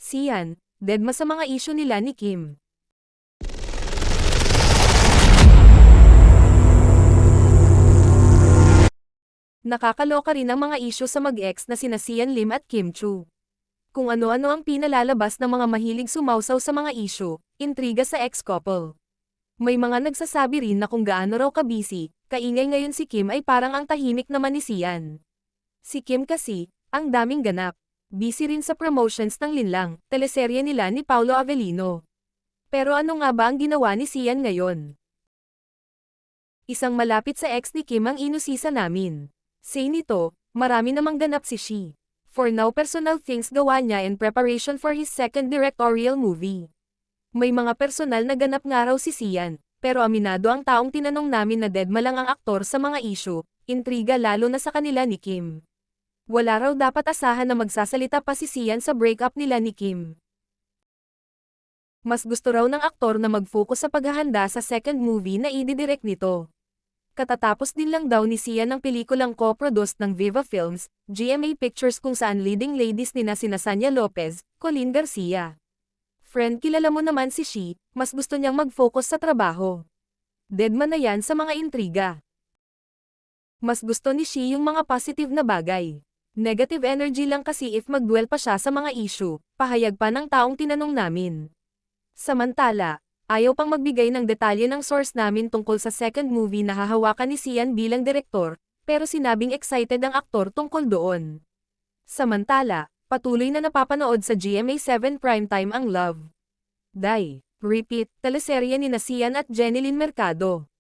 Sian, dedma sa mga isyu nila ni Kim. Nakakaloka rin ang mga isyu sa mag-ex na sina Sian Lim at Kim Chu. Kung ano-ano ang pinalalabas ng mga mahilig sumawsaw sa mga isyu, intriga sa ex-couple. May mga nagsasabi rin na kung gaano raw ka-busy, kaingay ngayon si Kim ay parang ang tahimik naman ni Sian. Si Kim kasi, ang daming ganap. Busy rin sa promotions ng Linlang, teleserye nila ni Paulo Avellino. Pero ano nga ba ang ginawa ni Sian ngayon? Isang malapit sa ex ni Kim ang inusisa namin. Say nito, marami namang ganap si Shi. For now personal things gawa niya in preparation for his second directorial movie. May mga personal na ganap nga raw si Sian, pero aminado ang taong tinanong namin na dedma lang ang aktor sa mga issue, intriga lalo na sa kanila ni Kim. Wala raw dapat asahan na magsasalita pa si Sian sa breakup nila ni Kim. Mas gusto raw ng aktor na mag-focus sa paghahanda sa second movie na ididirect nito. Katatapos din lang daw ni Sian ng pelikulang co-produced ng Viva Films, GMA Pictures kung saan leading ladies nina sina Sanya Lopez, Colleen Garcia. Friend, kilala mo naman si Shi, mas gusto niyang mag-focus sa trabaho. Dedma na yan sa mga intriga. Mas gusto ni Shi yung mga positive na bagay. Negative energy lang kasi if mag-dwell pa siya sa mga issue, pahayag pa ng taong tinanong namin. Samantala, ayaw pang magbigay ng detalye ng source namin tungkol sa second movie na hahawakan ni Sian bilang direktor, pero sinabing excited ang aktor tungkol doon. Samantala, patuloy na napapanood sa GMA7 Primetime ang Love, Die, Repeat, teleserye ni Sian at Jenilyn Mercado.